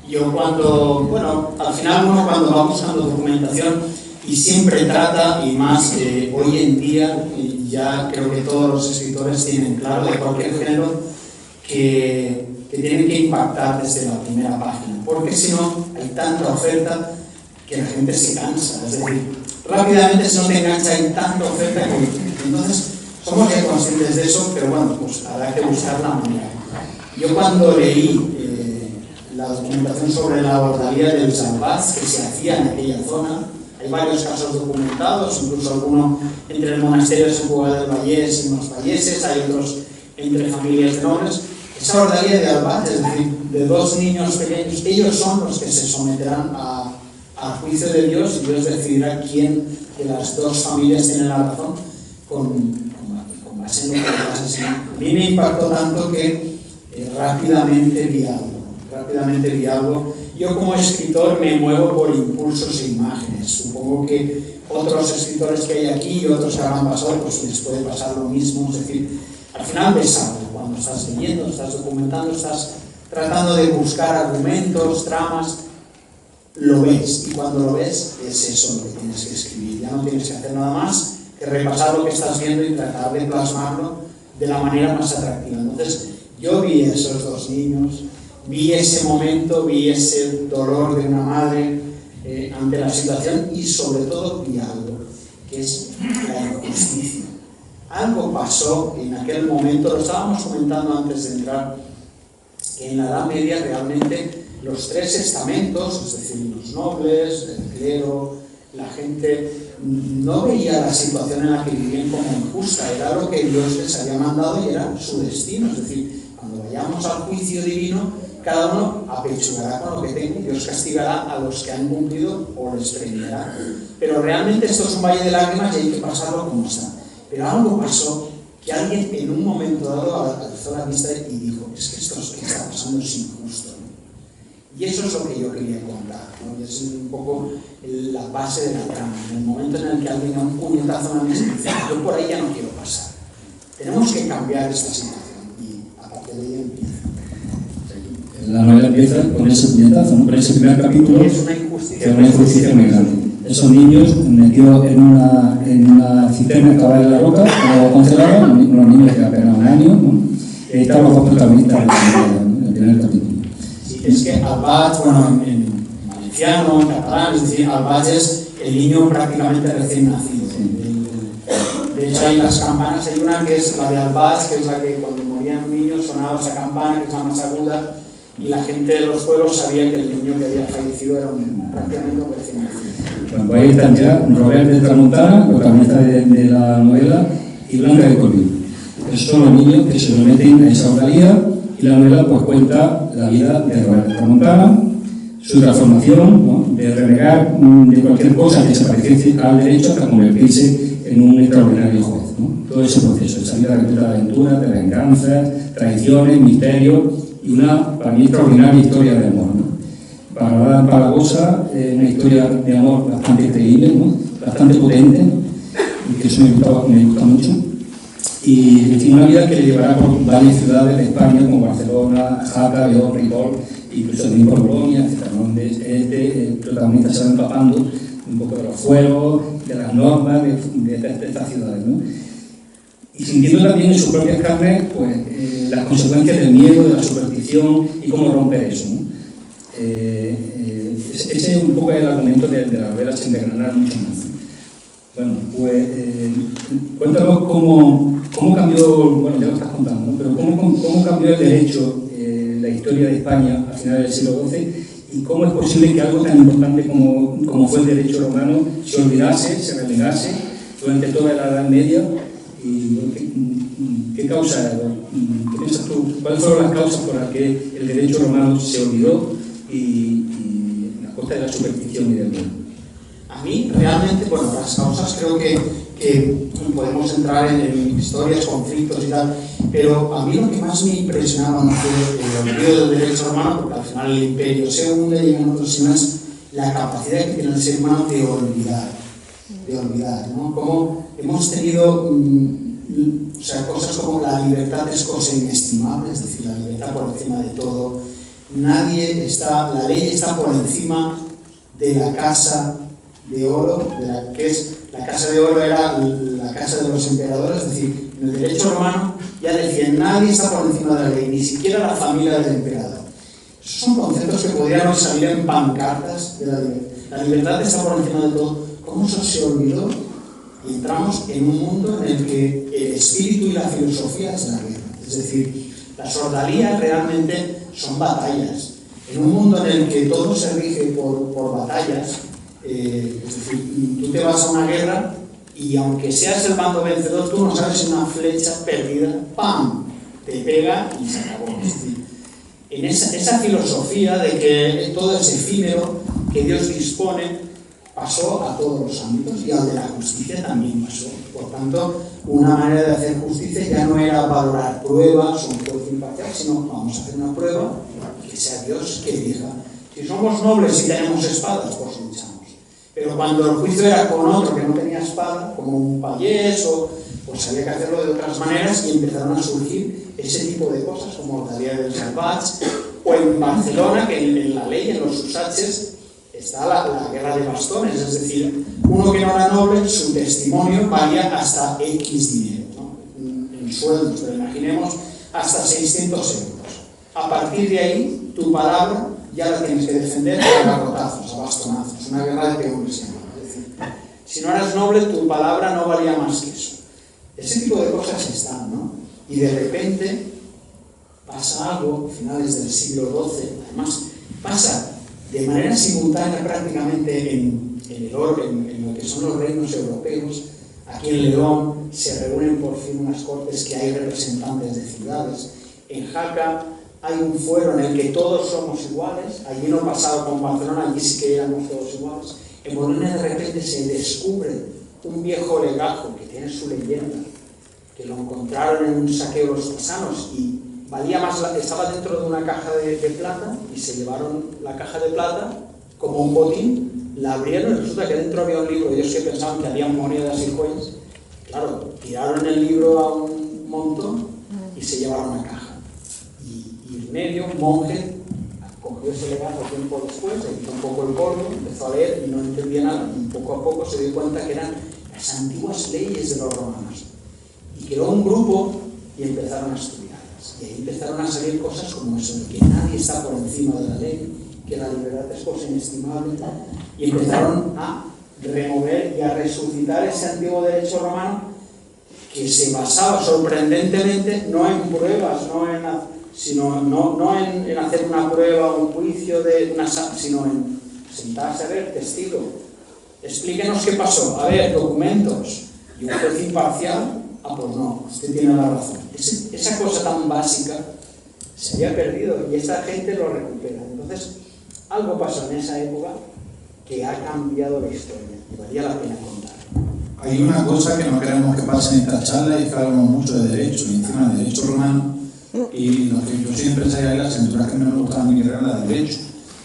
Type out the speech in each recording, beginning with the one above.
Yo bueno, al final uno cuando va buscando documentación y siempre trata, y más hoy en día, y ya creo que todos los escritores tienen claro de cualquier género, que tienen que impactar desde la primera página, porque si no hay tanta oferta que la gente se cansa, es decir, rápidamente si no te engancha hay tanta oferta que entonces somos ya conscientes de eso, pero bueno, pues habrá que buscar la manera. Yo cuando leí la documentación sobre la ordalía del Salvaz que se hacía en aquella zona, hay varios casos documentados, incluso alguno entre el monasterio de Sant Cugat del Vallès y unos valleses, hay otros entre familias de nobles. Esa ordalía de Albaz, es decir, de dos niños pequeños, ellos son los que se someterán al juicio de Dios y Dios decidirá quién de las dos familias tiene la razón con base en lo que pasa. A mí me impactó tanto que rápidamente vi algo. Yo como escritor me muevo por impulsos e imágenes. Supongo que otros escritores que hay aquí y otros que habrán pasado, pues les puede pasar lo mismo. Es decir, al final ves algo cuando estás leyendo, estás documentando, estás tratando de buscar argumentos, tramas, lo ves. Y cuando lo ves, es eso lo que tienes que escribir. Ya no tienes que hacer nada más que repasar lo que estás viendo y tratar de plasmarlo de la manera más atractiva. Entonces, yo vi esos dos niños, vi ese momento, vi ese dolor de una madre ante la situación y sobre todo vi algo, que es la injusticia. Algo pasó en aquel momento, lo estábamos comentando antes de entrar, que en la Edad Media realmente los tres estamentos, es decir, los nobles, el clero, la gente, no veía la situación en la que vivían como injusta, era lo que Dios les había mandado y era su destino. Es decir, cuando vayamos al juicio divino, cada uno apechugará con lo que tenga y Dios castigará a los que han cumplido o les premiará. Pero realmente esto es un valle de lágrimas y hay que pasarlo como está. Pero algo pasó que alguien en un momento dado alzó la vista y dijo, es que esto que está pasando es injusto, ¿no? Y eso es lo que yo quería contar, ¿no? Y es un poco la base de la trama. En el momento en el que alguien da un puñetazo en la mesa y dice, yo por ahí ya no quiero pasar. Tenemos que cambiar esta situación y a partir de ahí empieza. La novela empieza con ese puñetazo, ¿no? Con ese primer capítulo, es una injusticia, que es una injusticia muy grande. Esos niños metidos en una cisterna excavada en la roca, luego congelados, unos niños que apenas un año, ¿no? Y ahí están los dos protagonistas de la novela, ¿no? En el primer capítulo. Sí, es que Albaz, bueno, en valenciano, en catalán, es decir, Albaz es el niño prácticamente recién nacido. De hecho, hay las campanas, hay una que es la de Albaz, que es la que cuando morían un niño sonaba esa campana, que es la más aguda, y la gente de los pueblos sabía que el niño que había fallecido era prácticamente un recién nacido. Bueno, pues ahí están ya Robert de Tramontana, protagonista de la novela, y Blanca de Colville. Esos son los niños que se someten a esa ordalía, y la novela pues cuenta la vida de Robert de Tramontana, su transformación, ¿no? De renegar de cualquier cosa que se pareciese al derecho hasta convertirse en un extraordinario juez, ¿no? Todo ese proceso, esa vida repleta de aventuras, de venganzas, traiciones, misterios y una, para mí, extraordinaria historia de amor, ¿no? Para Paragosa, una historia de amor bastante creíble, ¿no? Bastante potente, ¿no? Y que eso me gusta mucho. Y en fin, una vida que le llevará por varias ciudades de España, como Barcelona, Jaca, León, Ripoll, incluso también por Bolonia, etc., donde el protagonista se va empapando un poco de los fuegos, de las normas de estas ciudades, ¿no? Y sintiendo también en sus propias carnes pues, las consecuencias del miedo, de la superstición y cómo romper eso, ¿no? Ese es un poco el argumento de la novela sin desgranar mucho más. Bueno, pues cuéntanos cómo cambió, bueno, ya lo estás contando, ¿no? Pero cómo cambió el derecho, la historia de España a finales del siglo XII y cómo es posible que algo tan importante como fue el derecho romano se olvidase, se relegase durante toda la Edad Media. ¿Y qué causa, qué piensas tú? ¿Cuáles fueron las causas por las que el derecho romano se olvidó y a costa de la superstición y del miedo? A mí, realmente, bueno, las causas creo que podemos entrar en historias, conflictos y tal, pero a mí lo que más me impresionaba no fue el olvido del derecho romano, porque al final el imperio se hunde, llegan otros, sino es la capacidad que tiene el ser humano de olvidar, ¿no? Como hemos tenido cosas como la libertad es cosa inestimable, es decir, la libertad por encima de todo, la ley está por encima de la casa de oro, que es la casa de oro era la casa de los emperadores, es decir, en el derecho romano ya decía, nadie está por encima de la ley, ni siquiera la familia del emperador. Esos son conceptos que podríamos salir en pancartas de la libertad. La libertad está por encima de todo. ¿Cómo eso se olvidó? Y entramos en un mundo en el que el espíritu y la filosofía es la guerra. Es decir, las ordalías realmente son batallas. En un mundo en el que todo se rige por batallas, es decir, tú te vas a una guerra y aunque seas el bando vencedor, tú no sabes si una flecha perdida, ¡pam!, te pega y se acabó. Es decir, en esa filosofía de que todo es efímero, que Dios dispone, pasó a todos los ámbitos y al de la justicia también pasó. Por tanto, una manera de hacer justicia ya no era valorar pruebas o un juez imparcial, sino vamos a hacer una prueba que sea Dios que elija. Si somos nobles y tenemos espadas, pues luchamos. Pero cuando el juicio era con otro que no tenía espada, como un payés, pues había que hacerlo de otras maneras y empezaron a surgir ese tipo de cosas, como la Día del Salvats, o en Barcelona, que en la ley, en los usaches, está la guerra de bastones, es decir, uno que no era noble, su testimonio valía hasta X dinero, ¿no? En sueldos, pero imaginemos hasta 600 euros. A partir de ahí, tu palabra ya la tienes que defender a garrotazos, a bastonazos, una guerra de peones. Es decir, si no eras noble, tu palabra no valía más que eso. Ese tipo de cosas están, ¿no? Y de repente pasa algo, finales del siglo XII, además pasa de manera simultánea prácticamente en lo que son los reinos europeos. Aquí en León se reúnen por fin unas cortes que hay representantes de ciudades. En Jaca hay un fuero en el que todos somos iguales. Allí no pasaba con Barcelona, allí sí que éramos todos iguales. En Bolonia de repente se descubre un viejo legajo que tiene su leyenda, que lo encontraron en un saqueo los pasanos y valía más, estaba dentro de una caja de plata y se llevaron la caja de plata como un botín, la abrieron y resulta que dentro había un libro. Ellos que pensaban que había monedas y joyas, claro, tiraron el libro a un montón y se llevaron la caja. Y Irnerio, un monje, cogió ese legajo tiempo después, le hizo un poco el gordo, empezó a leer y no entendía nada, y poco a poco se dio cuenta que eran las antiguas leyes de los romanos. Y creó un grupo y empezaron a estudiarlas. Y ahí empezaron a salir cosas como eso, de que nadie está por encima de la ley, que la libertad es cosa inestimable, y empezaron a remover y a resucitar ese antiguo derecho romano que se basaba sorprendentemente no en pruebas, no en hacer una prueba o un juicio, sino en sentarse a ver, testigo, explíquenos qué pasó, a ver, documentos, y un juez imparcial. Pues no, usted tiene la razón. Esa cosa tan básica se había perdido y esta gente lo recupera. Entonces, algo pasó en esa época que ha cambiado la historia y valía la pena contar. Hay una cosa que no queremos que pase en esta charla y es que hablamos mucho de derecho y encima de derecho romano, y lo que yo soy empresario de las aventuras que me gustan muy eran las de derecho.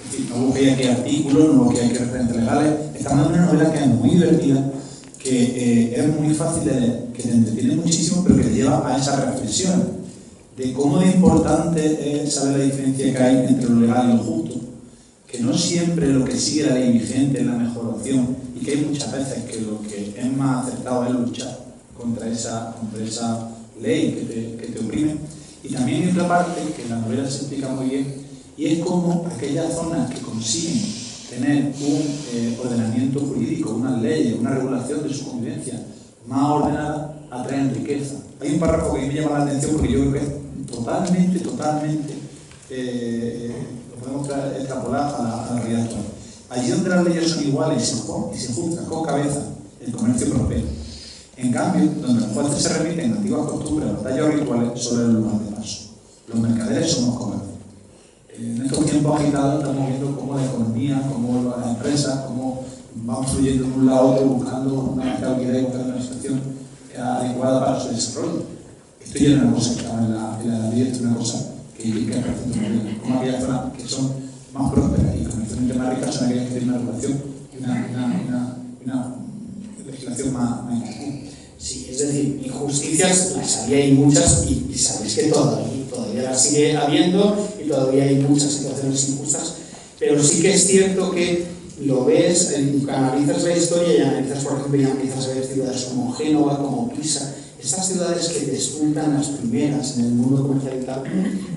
Es decir, no busqué aquí artículos, no busqué aquí referentes legales. Estamos en una novela que es muy divertida, que es muy fácil de leer, que te entretiene muchísimo, pero que te lleva a esa reflexión de cómo de importante es saber la diferencia que hay entre lo legal y lo justo, que no siempre lo que sigue la ley vigente es la mejor opción y que hay muchas veces que lo que es más acertado es luchar contra esa ley que te oprime. Y también hay otra parte que en la novela se explica muy bien, y es cómo aquellas zonas que consiguen tener un ordenamiento jurídico, unas leyes, una regulación de su convivencia más ordenada, atraen riqueza. Hay un párrafo que a mí me llama la atención porque yo creo que es totalmente, lo podemos extrapolar a la realidad actual. Allí donde las leyes son iguales y se juzgan con cabeza, el comercio prospera. En cambio, donde los jueces se remiten a antiguas costumbres, batallas rituales, sobre el lugar de paso. Los mercaderes somos comercios. En estos tiempos agitados estamos viendo cómo la economía, cómo las empresas, cómo van fluyendo de un lado a otro buscando una estabilidad y buscando una situación adecuada para su desarrollo. Esto ya es una cosa que estaba en la ley, es una cosa que es perfecto muy bien. Como aquellas zonas que son más prósperas y comercialmente más ricas son aquellas que tienen una regulación y una legislación más importante. Sí, es decir, injusticias las había y muchas, y sabéis que todavía las sigue habiendo, y todavía hay muchas situaciones injustas, pero sí que es cierto que lo ves, analizas la historia y analizas, por ejemplo, y empiezas a ver ciudades como Génova, como Pisa, estas ciudades que despuntan las primeras en el mundo comercial y tal,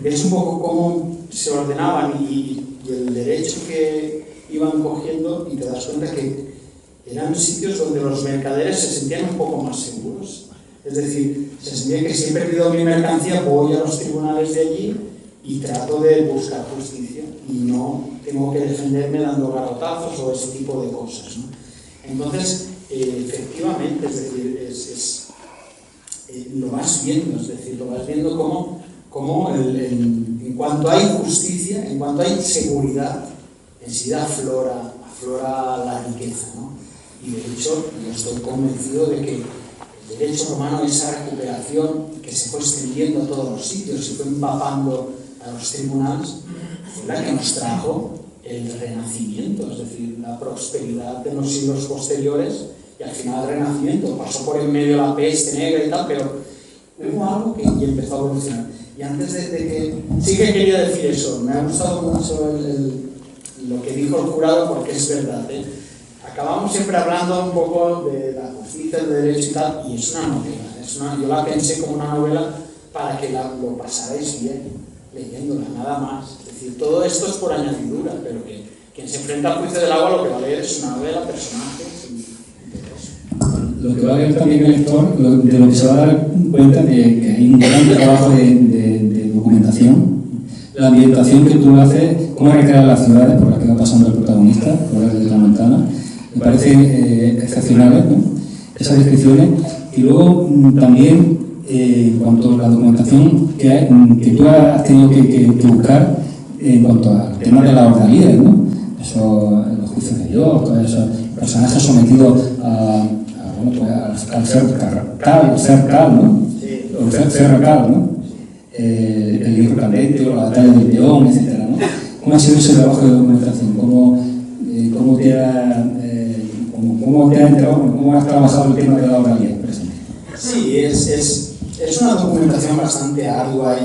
ves un poco cómo se ordenaban y el derecho que iban cogiendo, y te das cuenta que eran sitios donde los mercaderes se sentían un poco más seguros. Es decir, se sentía que siempre he pido mi mercancía, voy a los tribunales de allí y trato de buscar justicia y no tengo que defenderme dando garrotazos o ese tipo de cosas, ¿no? Entonces, efectivamente, es decir, lo vas viendo, es decir, lo vas viendo como en cuanto hay justicia, en cuanto hay seguridad, enseguida aflora la riqueza, ¿no? Y de hecho, yo estoy convencido de que el derecho romano, esa recuperación que se fue extendiendo a todos los sitios, se fue empapando a los tribunales, fue la que nos trajo el Renacimiento, es decir, la prosperidad de los siglos posteriores, y al final el Renacimiento pasó por en medio la peste negra y tal, pero hubo algo que ya empezó a evolucionar. Y antes de que... Sí que quería decir eso, me ha gustado mucho lo que dijo el jurado, porque es verdad, ¿eh? Acabamos siempre hablando un poco de la justicia, del derecho y tal, y es una novela, yo la pensé como una novela para que lo pasarais bien leyéndola, nada más. Es decir, todo esto es por añadidura, pero que quien se enfrenta al juicio del agua lo que va a leer es una novela, personajes y todo eso. Lo que va a ver también el lector, de lo que se va a dar cuenta de que hay un gran trabajo de documentación, la ambientación que tú haces, cómo recrear las ciudades por las que va pasando el protagonista, por las de la Montana, me parecen excepcionales, ¿no? Esas descripciones. Y luego también, en cuanto a la documentación que tú has tenido que buscar en cuanto al tema de la ordalía, ¿no? Los juicios de Dios, todos esos personajes sometidos al ser cal, ¿no? O ser cal, ¿no? El libro candente o la batalla del peón, etc., ¿no? ¿Cómo ha sido ese trabajo de documentación? ¿Cómo te ha entrado, cómo has trabajado el tema de la oralidad, por ejemplo? Sí, es una documentación bastante ardua.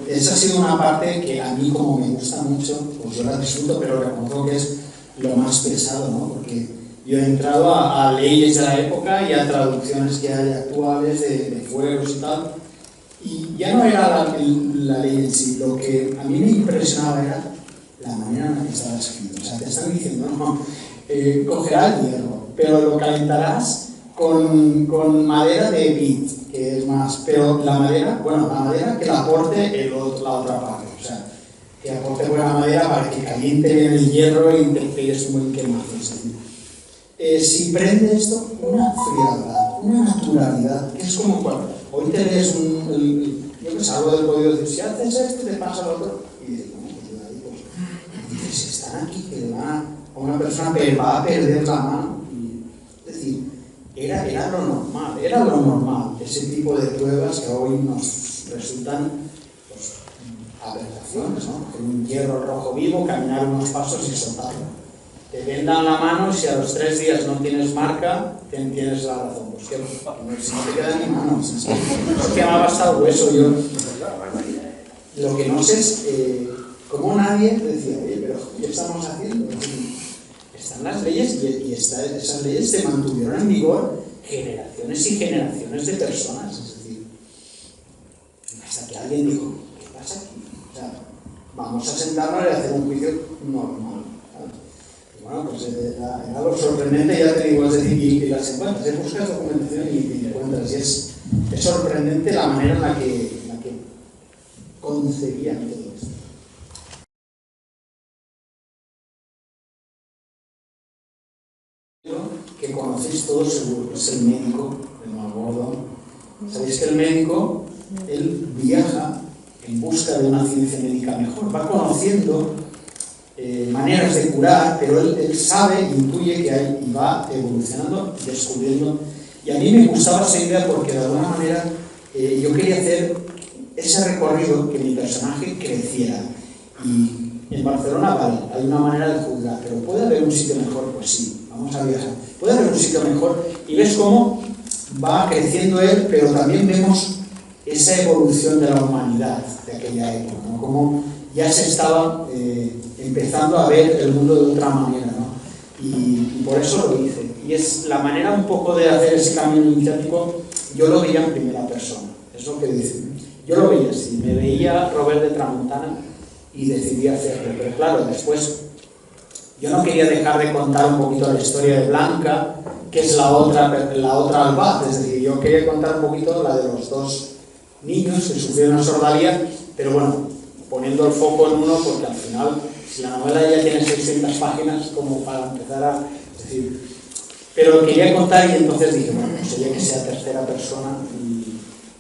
Esa ha sido una parte que a mí, como me gusta mucho, pues yo la disfruto, pero reconozco que es lo más pesado, ¿no? Porque yo he entrado a leyes de la época y a traducciones que hay actuales de fueros y tal, y ya no era la ley en sí, lo que a mí me impresionaba era la manera en la que estaba escrito. O sea, te están diciendo, no, cogerás el hierro, pero lo calentarás con madera de pit, que es más, pero la madera que la aporte la otra parte, o sea, que aporte buena madera para que caliente bien el hierro y te pegues un buen quemazo. Si prende esto, una frialdad, una naturalidad, que es como cuando hoy te lees yo que salgo del código, decir, si haces esto, te pasa lo otro, y dices, no, si están aquí, que a una persona va a perder la mano. Es decir, era lo normal, ese tipo de pruebas que hoy nos resultan pues, aberraciones, ¿no? Con un hierro rojo vivo, caminar unos pasos y soltarlo. Te vendan la mano y si a los 3 días no tienes marca, tienes la razón. Pues que si no te queda ni mano, es que me ha bastado hueso. Lo que no sé es cómo nadie decía, oye, pero ¿qué estamos haciendo? Están las leyes y esas leyes se mantuvieron en vigor generaciones y generaciones de personas. Es decir, hasta que alguien dijo, ¿qué pasa aquí? O sea, vamos a sentarnos y hacer un juicio normal. Bueno, pues era lo sorprendente, ya te digo, es decir, y las encuentras, buscas documentación y te encuentras, y es sorprendente la manera en la que concebían todo esto. Que conocéis todos seguro, es el médico, el Malgordo. Sabéis que el médico, él viaja en busca de una ciencia médica mejor, va conociendo maneras de curar, pero él sabe, intuye que hay y va evolucionando, descubriendo. Y a mí me gustaba esa idea porque de alguna manera yo quería hacer ese recorrido, que mi personaje creciera. Y en Barcelona, vale, hay una manera de juzgar, pero ¿puede haber un sitio mejor? Pues sí, vamos a viajar. ¿Puede haber un sitio mejor? Y ves cómo va creciendo él, pero también vemos esa evolución de la humanidad de aquella época, ¿no? Cómo ya se estaba empezando a ver el mundo de otra manera, ¿no? Y por eso lo hice. Y es la manera un poco de hacer ese cambio iniciático, yo lo veía en primera persona, es lo que dice. Yo lo veía así, me veía Robert de Tramuntana y decidí hacerlo. Pero claro, después yo no quería dejar de contar un poquito la historia de Blanca, que es la otra Albaz, es decir, yo quería contar un poquito la de los dos niños que sufrieron una sordalía, pero bueno, poniendo el foco en uno, porque al final, si la novela ya tiene 600 páginas, como para empezar a... Es decir, pero lo quería contar y entonces dije, bueno, sería que sea tercera persona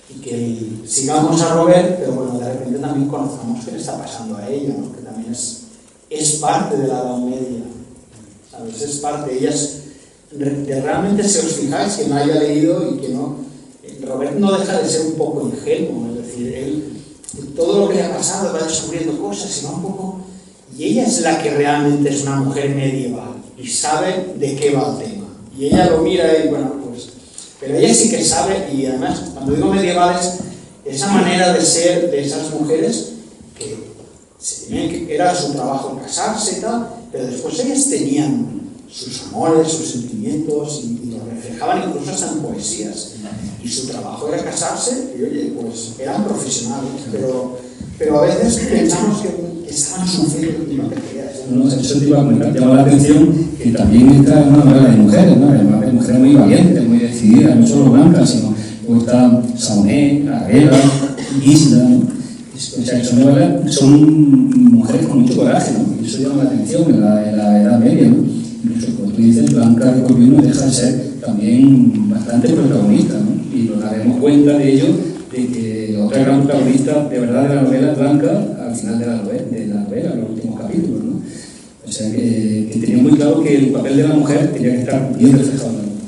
y que sigamos a Robert, pero bueno, de repente también conozcamos qué le está pasando a ella, ¿no? Que también es parte de la Edad Media, ¿sabes? Es parte, realmente si os fijáis, que no haya leído y que no, Robert no deja de ser un poco ingenuo, es decir, él, todo lo que le ha pasado va descubriendo cosas y va un poco, y ella es la que realmente es una mujer medieval y sabe de qué va el tema, y ella lo mira y bueno, pues, pero ella sí que sabe, y además, cuando digo medievales, esa manera de ser de esas mujeres que era su trabajo casarse y tal, pero después ellas tenían sus amores, sus sentimientos y lo reflejaban incluso hasta en poesías. Y su trabajo era casarse y oye, pues eran profesionales, pero a veces pensamos que estaban sufriendo y no te creas. No, eso te iba a comentar, llama la atención que también está en una novela de mujeres, ¿no? Además de mujeres muy valientes, muy decididas, no solo blancas, sino que está Salomé, Aguera, Isla, ¿no? O sea, son mujeres con mucho coraje, ¿no? Y eso llama la atención en la Edad Media, ¿no? Incluso, como tú dices, Blanca de Corvino deja de ser también bastante protagonista, ¿no? Y nos daremos cuenta de ello, de que otra gran protagonista de verdad de la novela es Blanca al final de la novela, en los últimos capítulos, ¿no? O sea, que tenía muy claro que el papel de la mujer tenía que estar bien reflejado en la novela.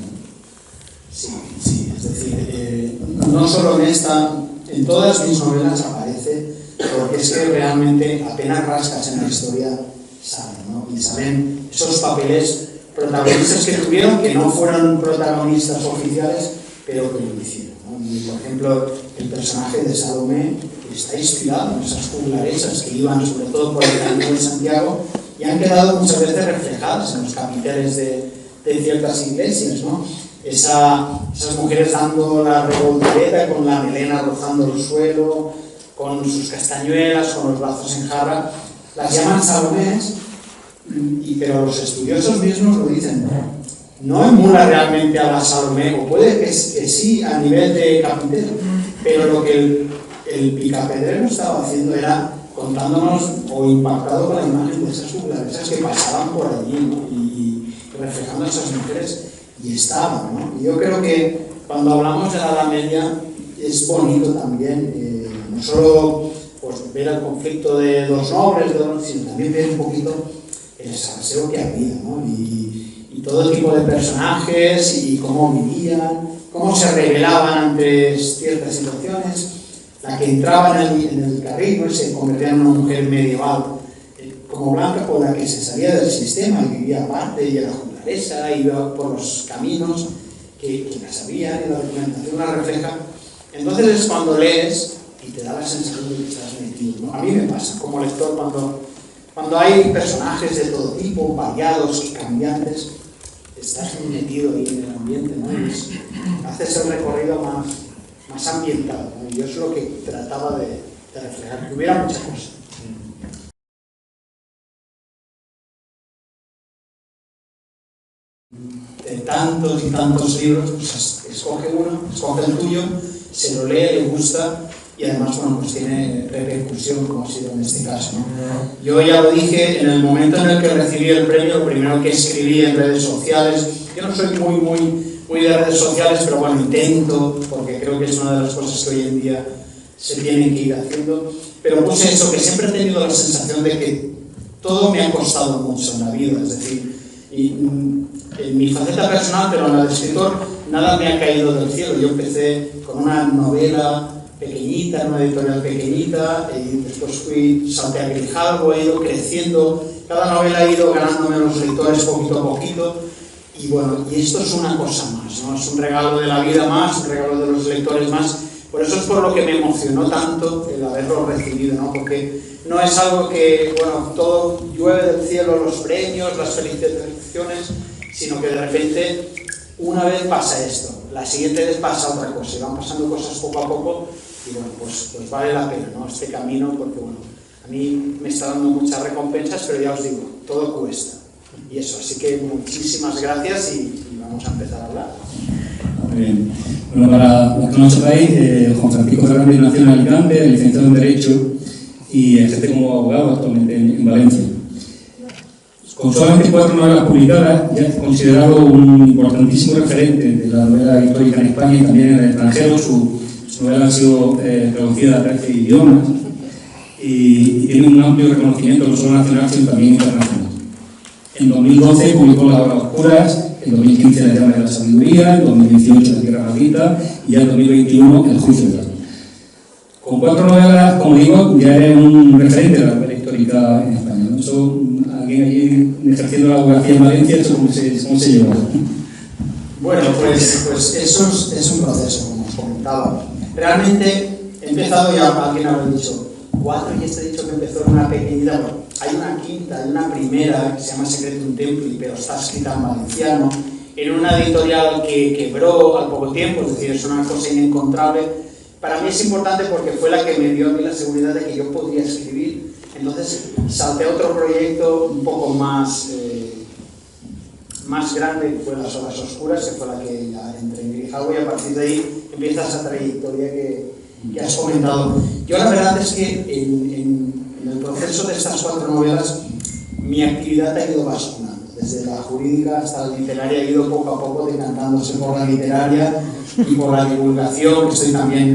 Sí, es decir, no solo en esta, en todas mis novelas aparece, porque es que realmente apenas rascas en la historia saben, ¿no? Y saben esos papeles protagonistas que tuvieron, que no fueron protagonistas oficiales, pero que lo hicieron, ¿no? Y, por ejemplo, el personaje de Salomé está inspirado en esas juglaresas que iban sobre todo por el camino de Santiago y han quedado muchas veces reflejadas en los capiteles de ciertas iglesias, ¿no? Esas mujeres dando la revoltereta con la melena rozando el suelo, con sus castañuelas, con los brazos en jarra, las llaman Salomés, pero los estudiosos mismos lo dicen, no emula realmente a la Salomé, o puede que sí a nivel de capitero, pero lo que el picapedrero estaba haciendo era contándonos o impactado con la imagen de esas juglaresas que pasaban por allí, ¿no? y reflejando a esas mujeres y estaban, ¿no? Y yo creo que cuando hablamos de la Edad Media es bonito también no solo pues, ver el conflicto de los nobles, sino también ver un poquito el salseo que había, ¿no? Y todo tipo de personajes y cómo vivían, cómo se rebelaban ante ciertas situaciones. La que entraba en el carril y se convertía en una mujer medieval como Blanca, por la que se salía del sistema y vivía aparte y era juglaresa, iba por los caminos que la sabían y la documentación la refleja. Entonces es cuando lees y te da la sensación de que estás metido, ¿no? A mí me pasa como lector cuando hay personajes de todo tipo, variados y cambiantes, estás metido ahí en el ambiente, ¿no? Y haces el recorrido más ambientado, ¿no? Y yo es lo que trataba de reflejar, que hubiera muchas cosas. De tantos y tantos libros, pues escoge uno, escoge el tuyo, se lo lee, le gusta y además, bueno, pues tiene repercusión, como ha sido en este caso, ¿no? Yo ya lo dije, en el momento en el que recibí el premio, lo primero que escribí en redes sociales, yo no soy muy de redes sociales, pero bueno, intento, porque creo que es una de las cosas que hoy en día se tienen que ir haciendo, pero puse eso, que siempre he tenido la sensación de que todo me ha costado mucho en la vida, es decir, y en mi faceta personal, pero en la de escritor, nada me ha caído del cielo. Yo empecé con una novela pequeñita, en una editorial pequeñita, y después salté a Grijalbo, he ido creciendo, cada novela ha ido ganándome los lectores poquito a poquito, y bueno, y esto es una cosa más, ¿no? Es un regalo de la vida más, un regalo de los lectores más, Por eso es por lo que me emocionó tanto el haberlo recibido, ¿no? Porque no es algo que, bueno, todo llueve del cielo, los premios, las felicitaciones, sino que de repente una vez pasa esto, la siguiente vez pasa otra cosa, y van pasando cosas poco a poco, y bueno, pues vale la pena, ¿no? Este camino, porque bueno, a mí me está dando muchas recompensas, pero ya os digo, todo cuesta. Y eso, así que muchísimas gracias y vamos a empezar a hablar. Bien. Bueno, para los que no sepáis, Juan Francisco Fernández nació en Alicante, licenciado en Derecho y ejerce como abogado actualmente en Valencia. Con solamente 4 novelas publicadas, ya es considerado un importantísimo referente de la novela histórica en España y también en el extranjero. Sus novelas han sido traducidas a 13 idiomas y tiene un amplio reconocimiento no solo nacional sino también internacional. En 2012 publicó Las Horas Oscuras, en 2015 La Llama de la Sabiduría, en 2018 La Tierra Maldita y ya en 2021 El Juicio de Dios. Con 4 novelas, como digo, ya es un referente de la novela histórica en España, ¿no? Eso, alguien allí ejerciendo la abogacía en Valencia, ¿eso cómo se lleva? Bueno, pues eso es un proceso, como os comentaba. Realmente he empezado, ya alguien habrá dicho 4, y este dicho que empezó en una pequeñita. Bueno, hay una quinta, hay una primera que se llama Secretum Templi, pero está escrita en valenciano, en una editorial que quebró al poco tiempo, es decir, es una cosa inencontrable. Para mí es importante porque fue la que me dio a mí la seguridad de que yo podría escribir. Entonces salté a otro proyecto un poco más grande, que fue Las Horas Oscuras, que fue la que ya entré en Grijalvo, y a partir de ahí empieza esa trayectoria que has comentado. Yo la verdad es que en el proceso de estas 4 novelas mi actividad ha ido basculando. Desde la jurídica hasta la literaria he ido poco a poco decantándose por la literaria y por la divulgación, que estoy también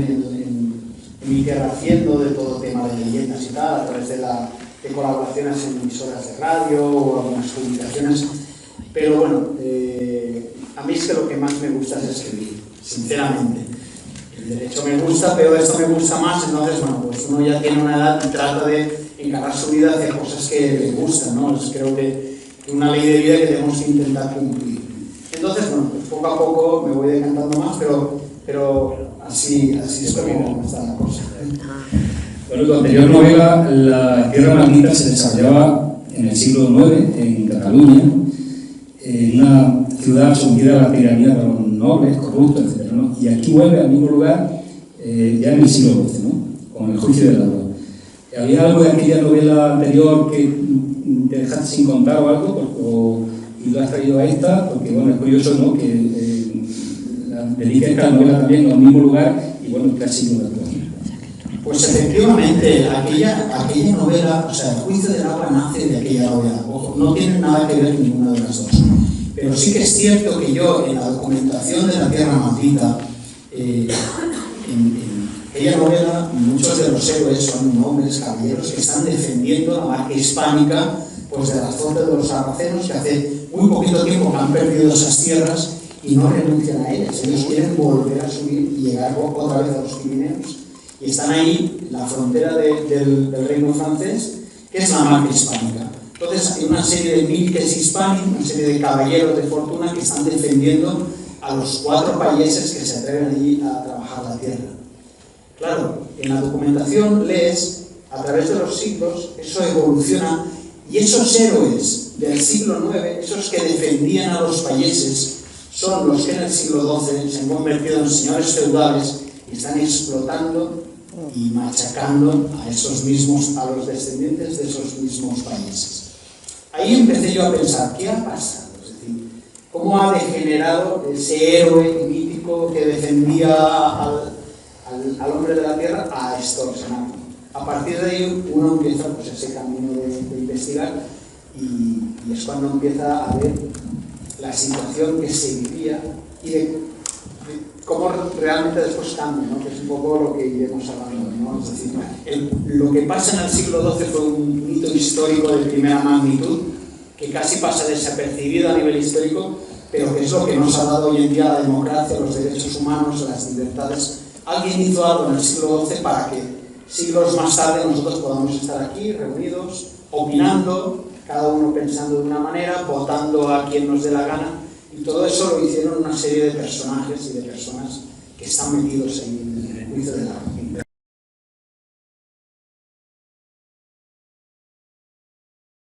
en mi tierra haciendo de todo tema de leyendas y tal, a través de colaboraciones en emisoras de radio o algunas publicaciones. Pero bueno, a mí es que lo que más me gusta es escribir, sinceramente. El derecho me gusta, pero esto me gusta más, entonces bueno, pues uno ya tiene una edad y trata de encarar su vida hacia cosas que le gustan, ¿no? Pues creo que una ley de vida que tenemos que intentar cumplir. Entonces, bueno, pues poco a poco me voy decantando más, pero así es como está la cosa. Bueno, tu anterior novela, La Tierra Maldita, se desarrollaba en el siglo IX, en Cataluña, en una ciudad sometida a la tiranía de los nobles, corruptos, etc., ¿no? Y aquí vuelve al mismo lugar ya en el siglo XII, ¿no? Con El Juicio de la Luz. ¿Había algo de aquella novela anterior que te dejaste sin contar o algo? ¿Y lo has traído a esta? Porque bueno, es curioso, ¿no? Que dedica esta novela también al mismo lugar y bueno, casi siglo XII. Pues efectivamente, aquella novela, o sea, El Juicio del Agua nace de aquella novela. Ojo, no tiene nada que ver ninguna de las dos. Pero sí que es cierto que yo, en la documentación de La Tierra Maldita, en aquella novela, muchos de los héroes son hombres, caballeros, que están defendiendo la marca hispánica pues, de las zonas de los sarracenos, que hace muy poquito tiempo que han perdido esas tierras y no renuncian a ellas. Ellos quieren volver a subir y llegar otra vez a los Pirineos. Y están ahí, en la frontera del reino francés, que es la marca hispánica. Entonces hay una serie de milites hispanos, una serie de caballeros de fortuna que están defendiendo a los 4 países que se atreven allí a trabajar la tierra. Claro, en la documentación lees, a través de los siglos, eso evoluciona, y esos héroes del siglo IX, esos que defendían a los países, son los que en el siglo XII se han convertido en señores feudales y están explotando y machacando a los descendientes de esos mismos países. Ahí empecé yo a pensar, ¿qué ha pasado? Es decir, ¿cómo ha degenerado ese héroe mítico que defendía al hombre de la tierra a extorsionarlo? A partir de ahí uno empieza pues, ese camino de investigar y es cuando empieza a ver la situación que se vivía y de cómo realmente después cambia, ¿no? Que es un poco lo que iremos hablando, ¿no? Es decir, lo que pasa en el siglo XII fue un hito histórico de primera magnitud que casi pasa desapercibido a nivel histórico, pero que es lo que nos ha dado hoy en día la democracia, los derechos humanos, las libertades. Alguien hizo algo en el siglo XII para que siglos más tarde nosotros podamos estar aquí reunidos, opinando, cada uno pensando de una manera, votando a quien nos dé la gana. Y todo eso lo hicieron una serie de personajes y de personas que están metidos ahí en el juicio de la